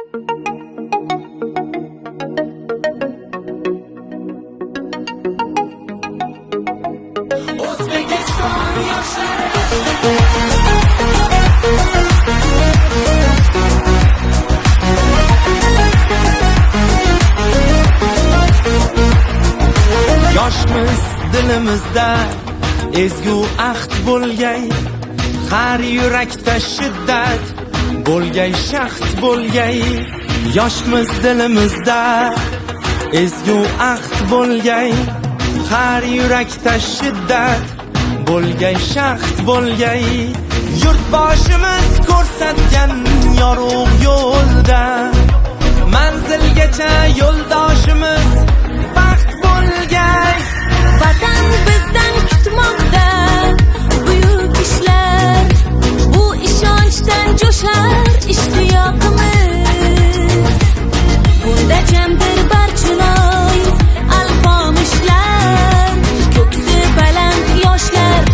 Yoshmiz dilimizda ezgu ahd bo'lgay, har yurakda shiddat bo'lgay, shaxt bo'lgay. Yoshmiz dilimizda ezgu ahd bo'lgay, har yurakda shiddat bo'lgay, shaxt bo'lgay. Yurtboshimiz ko'rsatgan yorug' yo'lda manzilgacha yo'ldoshimiz baxt bo'lgay. Vatan bizdan kutmoqda buyuk ishlar, bu ishonchdan jo'shar ishtiyoqimiz. Bunda jamdir barchinoy alpomishlar, ko'ksi baland yoshlar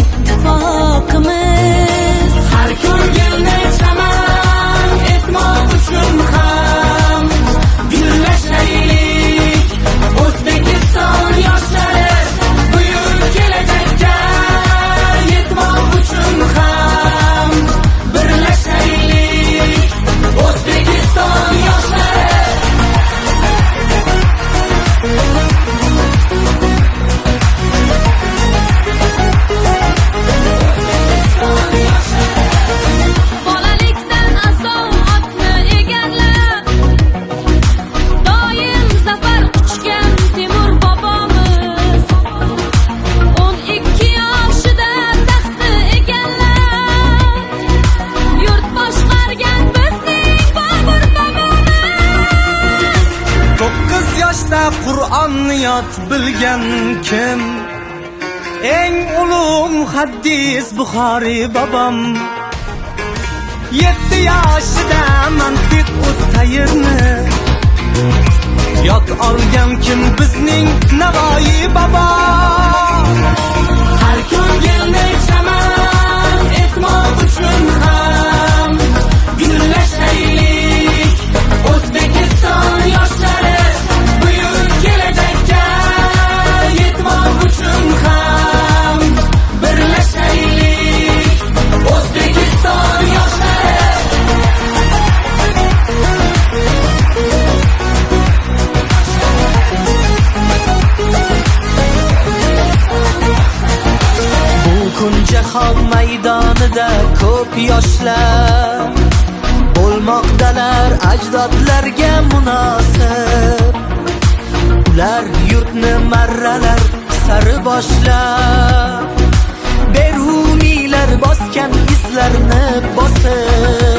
ittifoqimiz. Har ko'ngilni chaman etmoq uchun ham birlashaylik. O'zbekiston yoshlari buyuk kelajakka yetmoq uchun ham birlashaylik. O'zbekiston yoshlari Bolalikdan asov otni egallab, doim zafar quchgan Temur bobomiz. 12 yoshida taxtni egallab, yurt boshqargan bizning Bobur bobomiz. 9 yoshda Qur'onni yod bilgan kim? Eng ulug' muhaddis Buxoriy bobom. 7 yoshida mantiq o'tayirni yod olgan kim? Bizning Navoiy bobo. Har ko'ngilni chaman etmoq uchun ham birlashaylik. O'zbekiston yoshlari buyuk kelajakka yetmoq uchun ham birlashaylik. O'zbekiston yoshlari bu kun jahon maydonida ko'p yoshlar bo'lmoqdalar ajdodlarga munosib. Ular yurtni marralar sari boshlab, beruniylar bosgan izlarni bosib